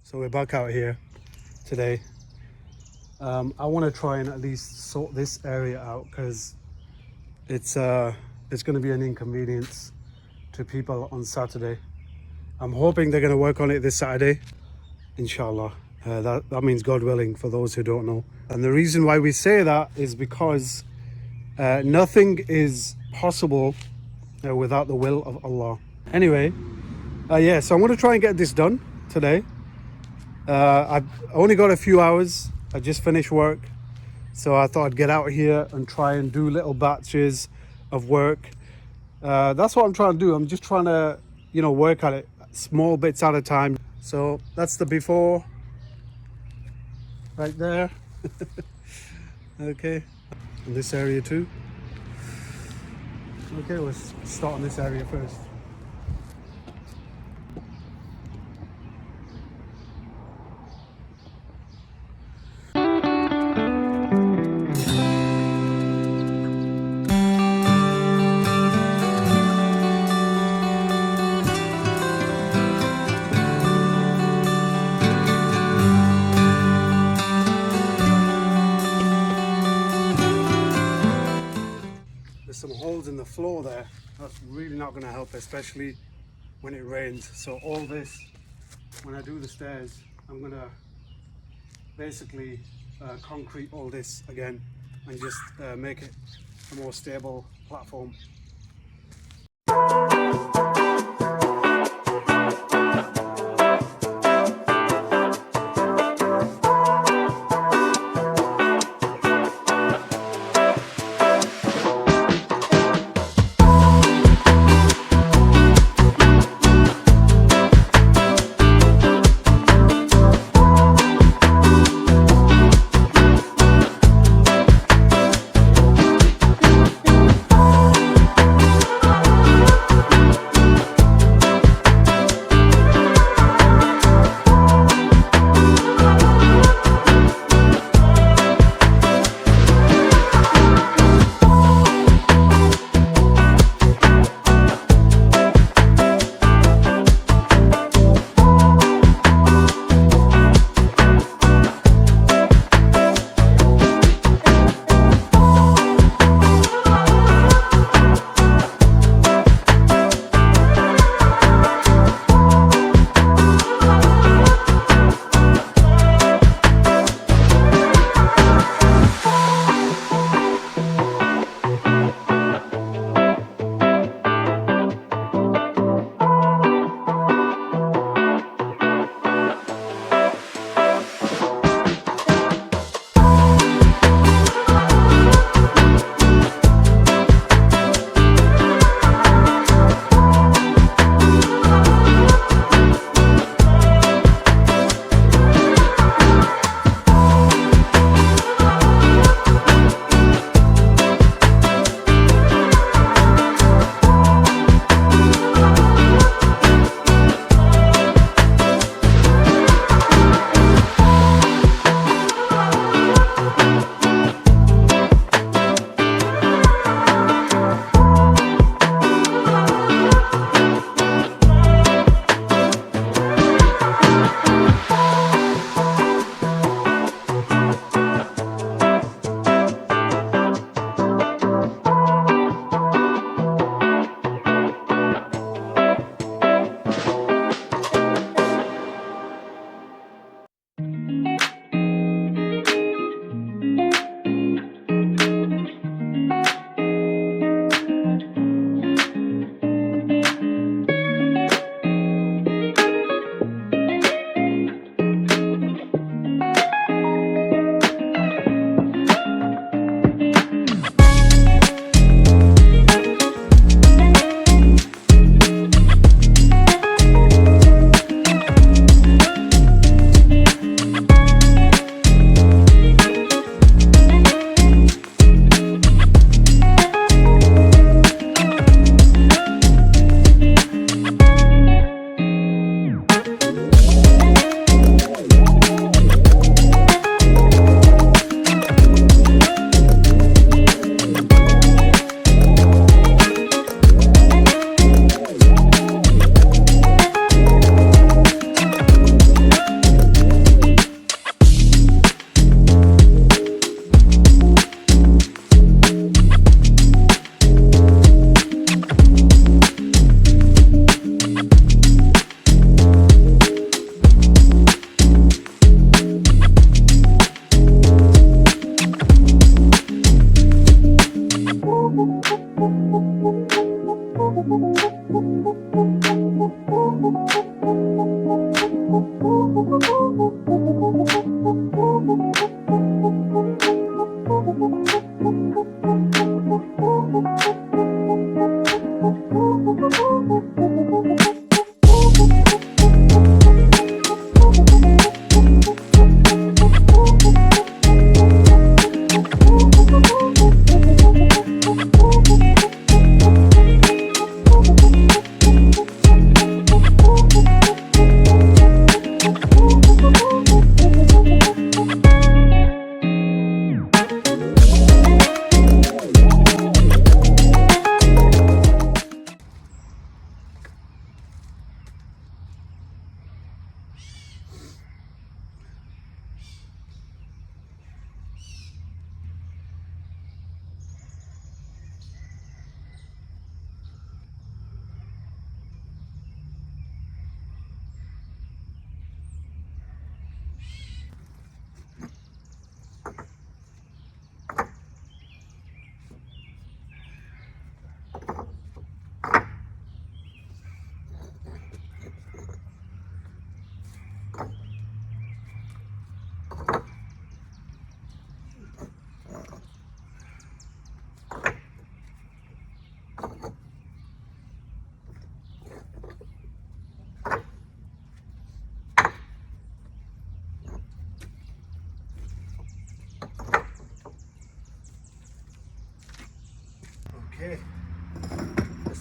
So we're back out here today. I want to try and at least sort this area out because it's going to be an inconvenience to people on Saturday. I'm hoping they're going to work on it this Saturday, inshallah. That means God willing, for those who don't know. And the reason why we say that is because nothing is possible without the will of Allah. Anyway, so I'm going to try and get this done today. I've only got a few hours. I just finished work, so I thought I'd get out here and try and do little batches of work. That's what I'm trying to do. I'm just trying to, work at it small bits at a time. So that's the before right there. Okay, and this area too. Okay, let's start on this area first. Some holes in the floor there. That's really not going to help, especially when it rains. So all this, when I do the stairs, I'm going to basically concrete all this again and just make it a more stable platform.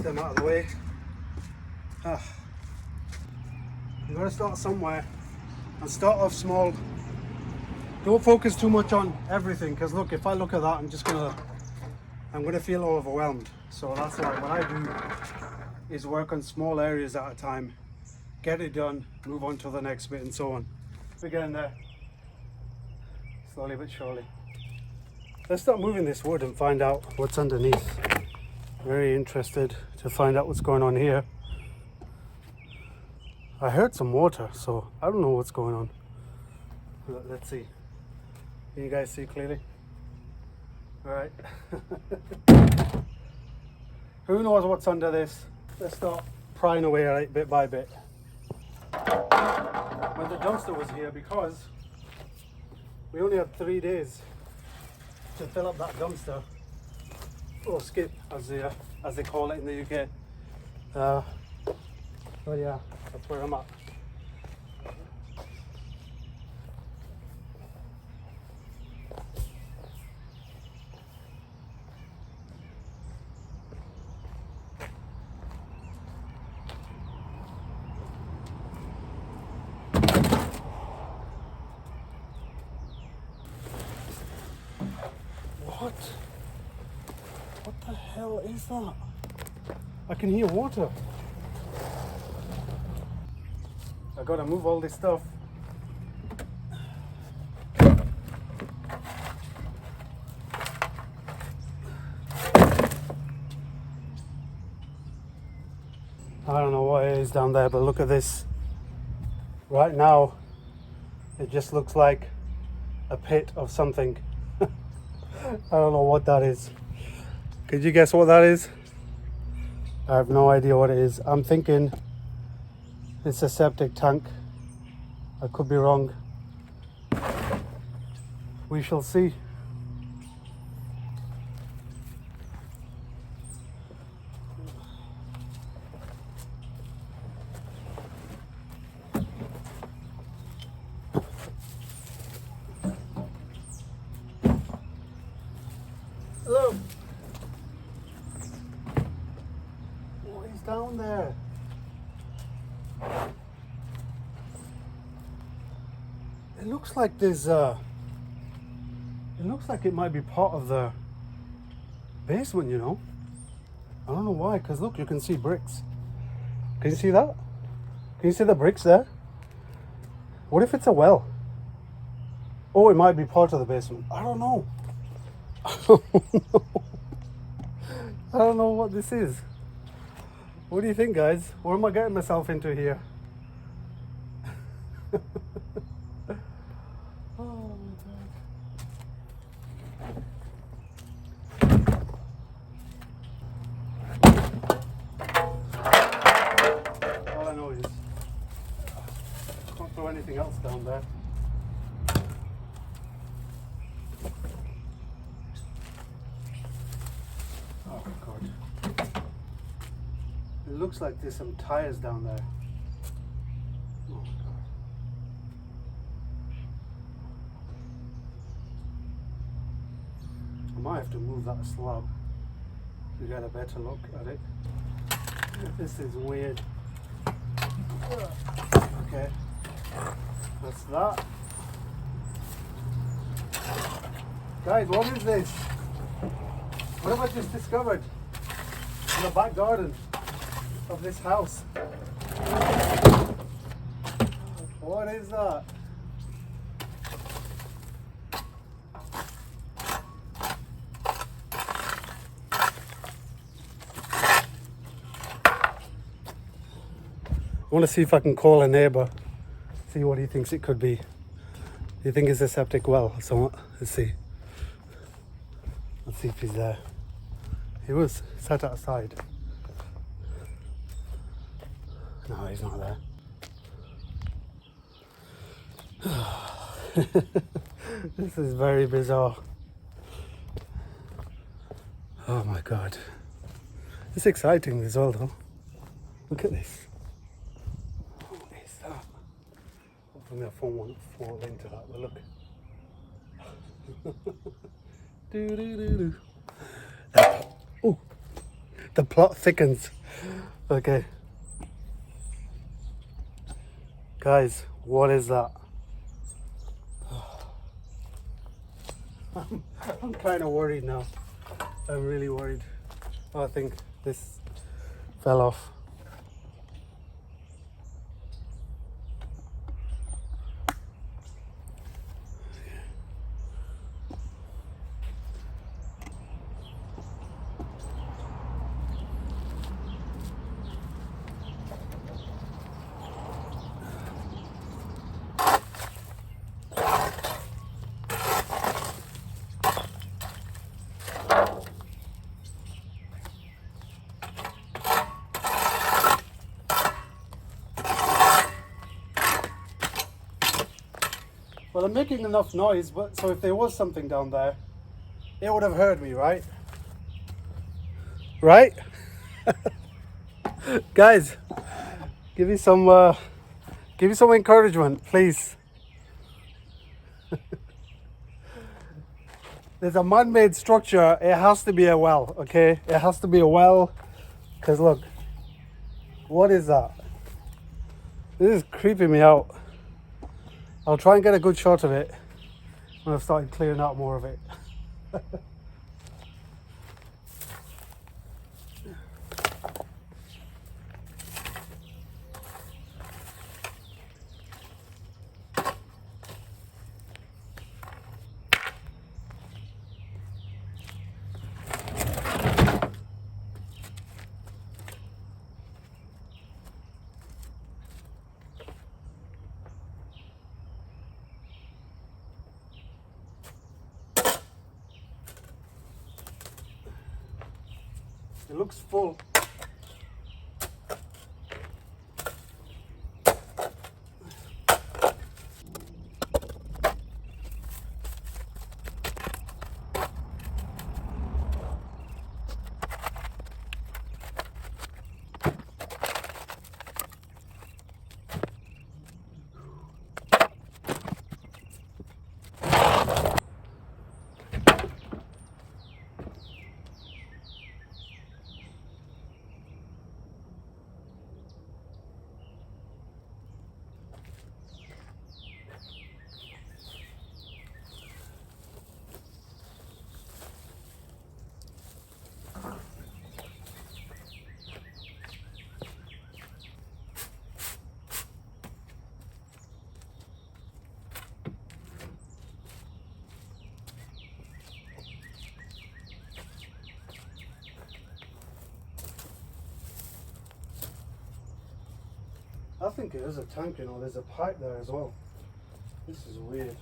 them out of the way. You gotta start somewhere and start off small. Don't focus too much on everything, because look, if I look at that, I'm gonna feel overwhelmed. So that's why what I do is work on small areas at a time, get it done, move on to the next bit, and so on. We're getting there, slowly but surely. Let's start moving this wood and find out what's underneath. Very interested to find out what's going on here. I heard some water, so I don't know what's going on. Let's see. Can you guys see clearly? All right. Who knows what's under this? Let's start prying away at it bit by bit. When the dumpster was here, because we only had 3 days to fill up that dumpster, or skip as they call it in the UK. But yeah, that's where I'm at. What the hell is that? I can hear water. I gotta move all this stuff. I don't know what it is down there, but look at this. Right now, it just looks like a pit of something. I don't know what that is. Could you guess what that is? I have no idea what it is. I'm thinking it's a septic tank. I could be wrong. We shall see. Hello. What is down there? It looks like there's it looks like it might be part of the basement, you know. I don't know why, because look, you can see bricks. Can you see that? Can you see the bricks there? What if it's a well? Oh, it might be part of the basement. I don't know. I don't know what this is. What do you think, guys? What am I getting myself into here? Oh my God. All I know is I can't throw anything else down there. Oh God. It looks like there's some tires down there. Oh my God. I might have to move that slab to get a better look at it. This is weird. Okay, that's that. Guys, what is this? What have I just discovered in the back garden of this house? What is that? I want to see if I can call a neighbour, see what he thinks it could be. Do you think it's a septic well or something? Let's see. Let's see if he's there. He was sat outside. No, he's not there. This is very bizarre. Oh my God. It's exciting as well though. Look at this. My phone won't fall into that, but look. Oh, The plot thickens. Okay. Guys, what is that? I'm kind of worried now. I'm really worried. I think this fell off. Well, I'm making enough noise, but so if there was something down there, it would have heard me, right? Right? Guys, give me some encouragement, please. There's a man-made structure. It has to be a well, okay? It has to be a well, because look, what is that? This is creeping me out. I'll try and get a good shot of it when I've started clearing out more of it. It looks full. I think it is a tank, you know, there's a pipe there as well. This is weird.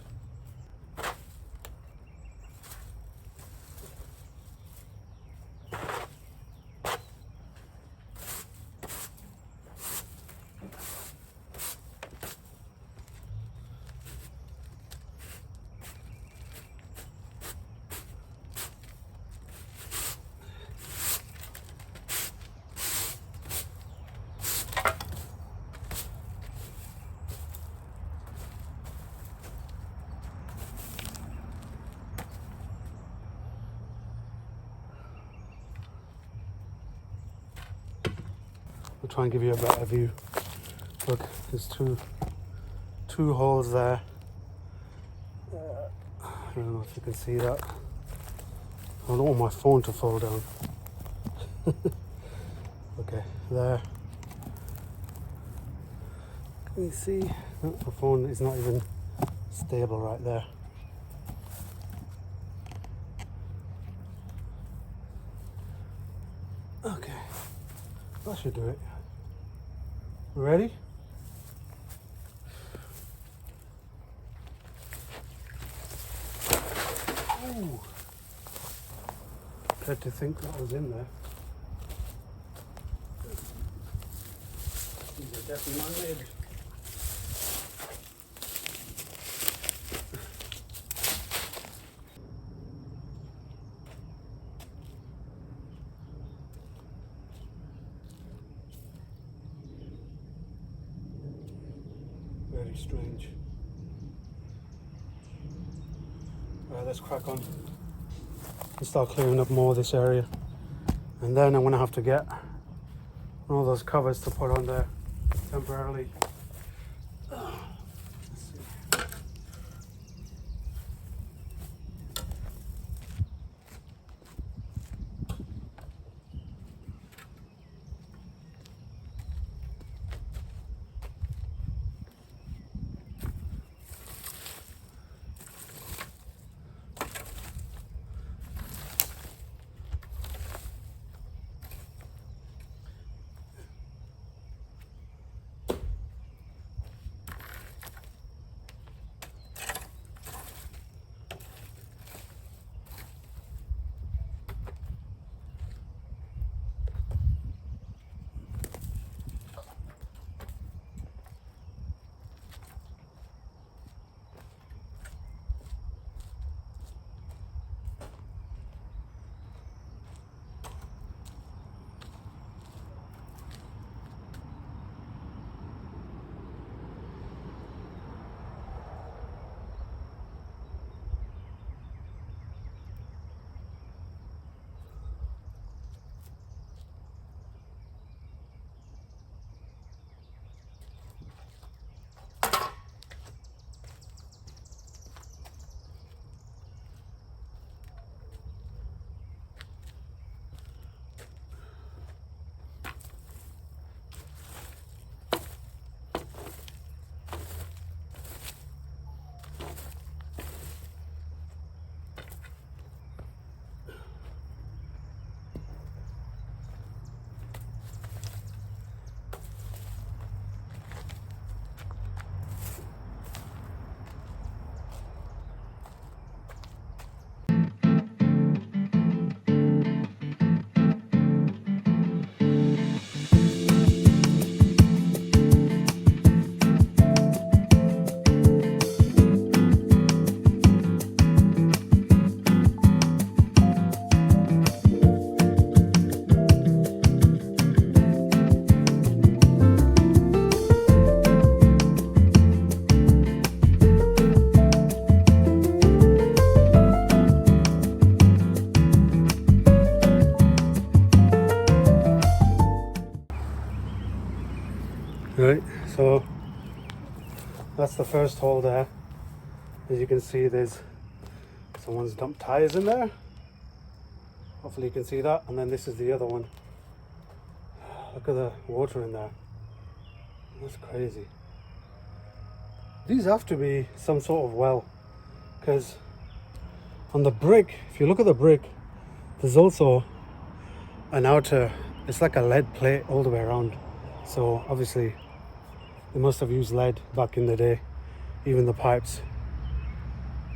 I'll try and give you a better view. Look, there's two holes there. I don't know if you can see that. I don't want my phone to fall down. Okay, there. Can you see? No, the phone is not even stable right there. Okay, that should do it. Ready? Ooh. Tried to think what was in there. These are definitely man-made. Very strange. Alright, let's crack on and start clearing up more of this area. And then I'm gonna have to get one of those covers to put on there temporarily. Right, so that's the first hole there. As you can see, there's someone's dumped tires in there. Hopefully you can see that. And then this is the other one. Look at the water in there. That's crazy. These have to be some sort of well, because on the brick, if you look at the brick, there's also an outer, it's like a lead plate all the way around. So obviously they must have used lead back in the day, even the pipes.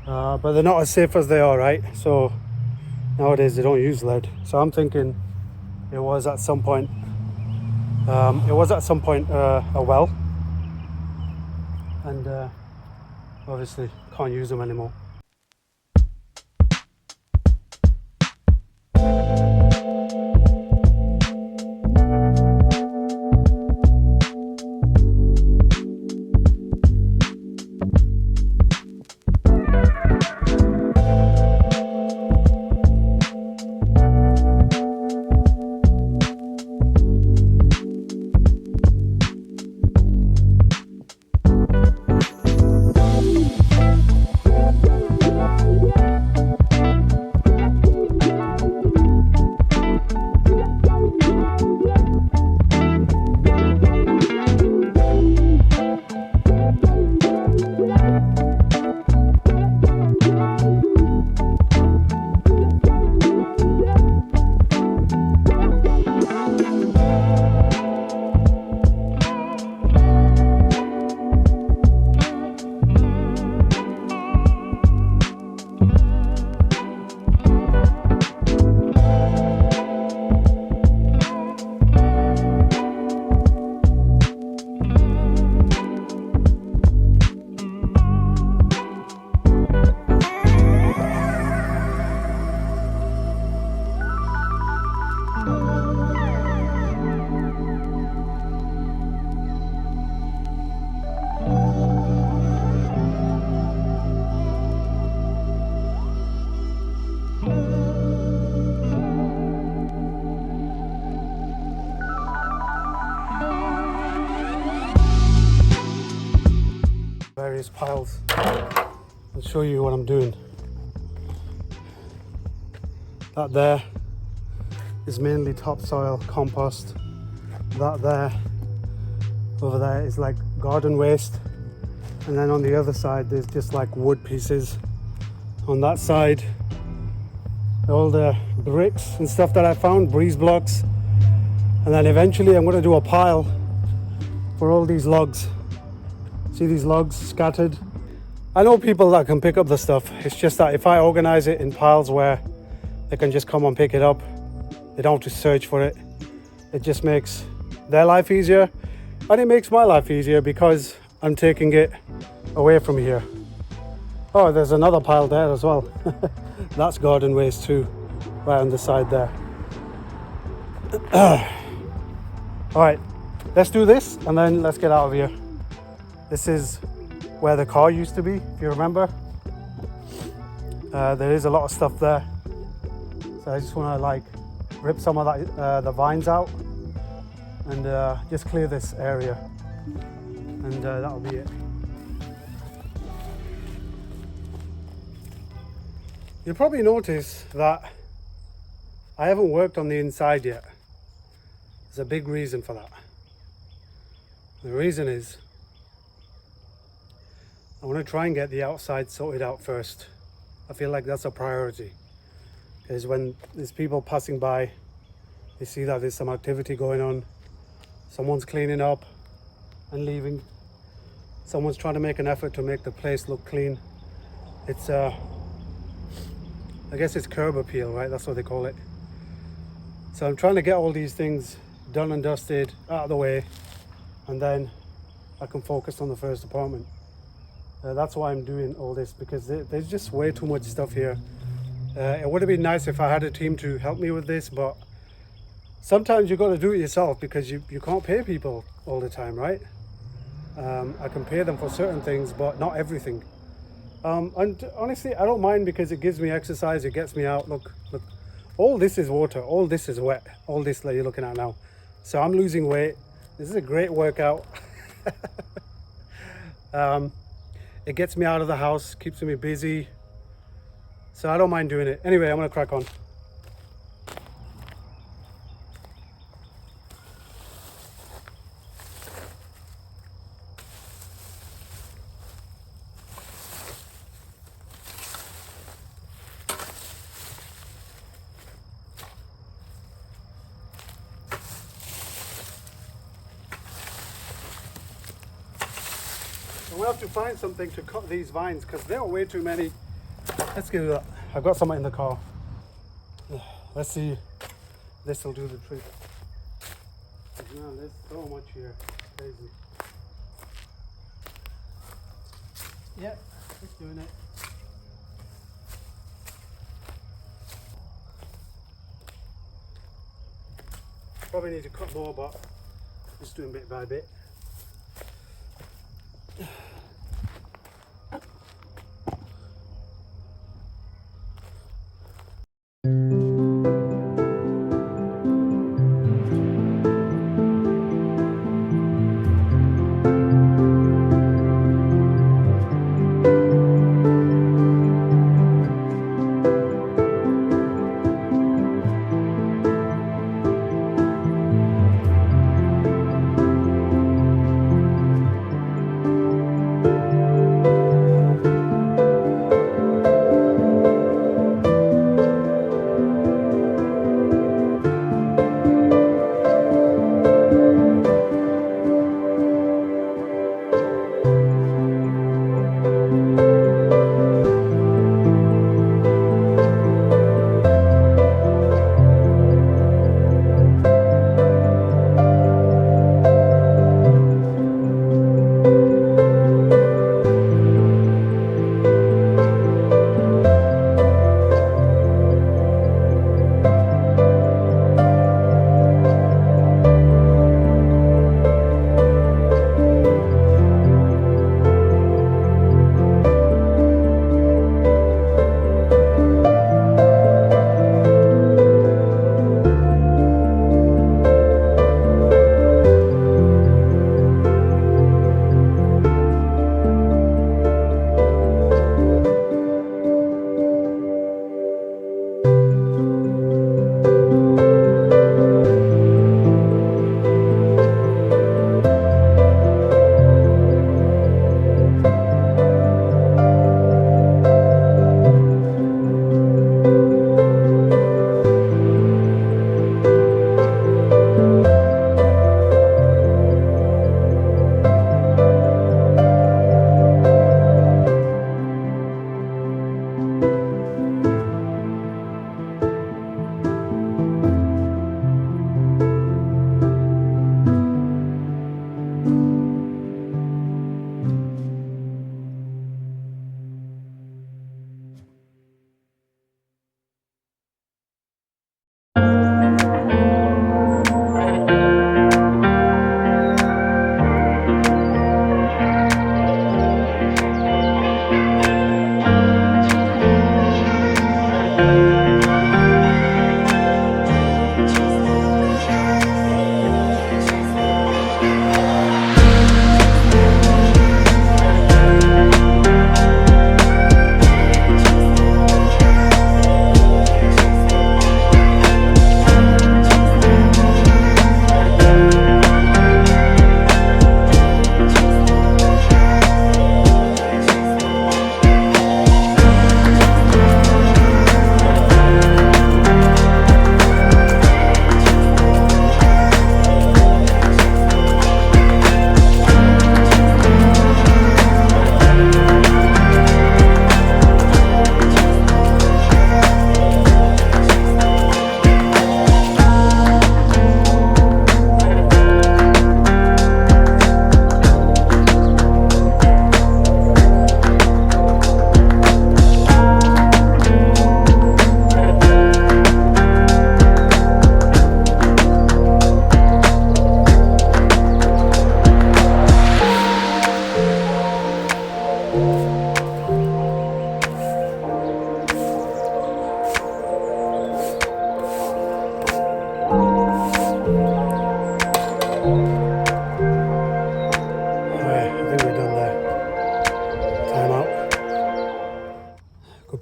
But they're not as safe as they are, right? So nowadays they don't use lead. So I'm thinking it was at some point a well, and obviously can't use them anymore. these piles and show you what I'm doing. That there is mainly topsoil, compost. That there, over there, is like garden waste. And then on the other side, there's just like wood pieces. On that side, all the bricks and stuff that I found, breeze blocks. And then eventually I'm going to do a pile for all these logs. See these logs scattered? I know people that can pick up the stuff. It's just that if I organize it in piles where they can just come and pick it up, they don't have to search for it. It just makes their life easier, and it makes my life easier because I'm taking it away from here. Oh, there's another pile there as well. That's garden waste too, right on the side there. All right, let's do this and then let's get out of here. This is where the car used to be, if you remember. There is a lot of stuff there. So I just want to like rip some of that, the vines out and just clear this area. And that'll be it. You'll probably notice that I haven't worked on the inside yet. There's a big reason for that. The reason is I want to try and get the outside sorted out first. I feel like that's a priority. Because when there's people passing by, they see that there's some activity going on. Someone's cleaning up and leaving. Someone's trying to make an effort to make the place look clean. It's I guess it's curb appeal, right? That's what they call it. So I'm trying to get all these things done and dusted, out of the way, and then I can focus on the first apartment. That's why I'm doing all this, because there's just way too much stuff here. It would have been nice if I had a team to help me with this, but sometimes you've got to do it yourself because you can't pay people all the time, right? I can pay them for certain things, but not everything. And honestly, I don't mind because it gives me exercise, it gets me out. Look, all this is water, all this is wet, all this that you're looking at now. So I'm losing weight. This is a great workout. It gets me out of the house, keeps me busy. So I don't mind doing it. Anyway, I'm gonna crack on. I'm gonna have to find something to cut these vines because there are way too many. Let's do that. I've got something in the car. Let's see if this will do the trick. Man, there's so much here. It's crazy. Yeah, it's doing it. Probably need to cut more, but just doing bit by bit.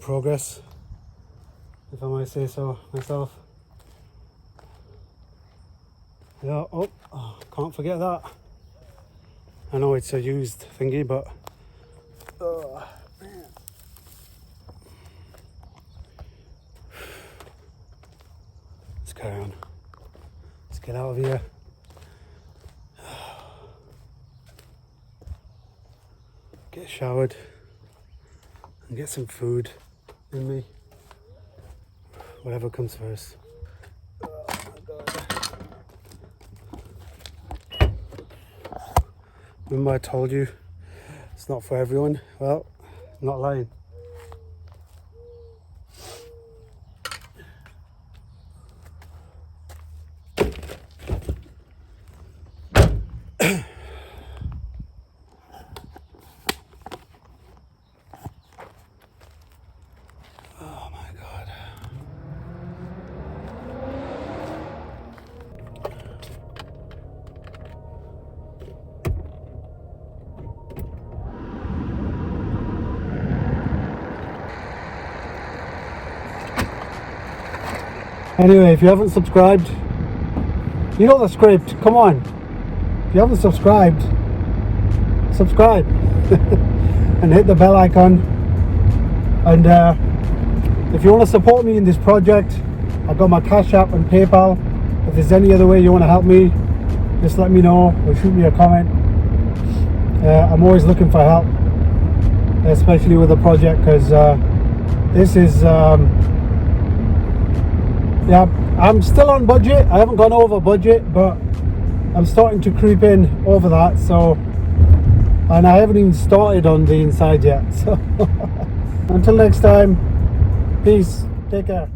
progress, if I might say so myself. Yeah, oh, can't forget that. I know it's a used thingy, but man. Let's carry on. Let's get out of here. Get showered and get some food in me. Whatever comes first. Oh my God. Remember I told you it's not for everyone? Well, I'm not lying. Oh my God. Anyway, if you haven't subscribed, you know the script, come on. If you haven't subscribed, subscribe and hit the bell icon. And if you want to support me in this project, I've got my Cashapp and PayPal. If there's any other way you want to help me, just let me know or shoot me a comment. I'm always looking for help, especially with the project, because this is yeah, I'm still on budget. I haven't gone over budget, but I'm starting to creep in over that. So, and I haven't even started on the inside yet. So until next time, peace, take care.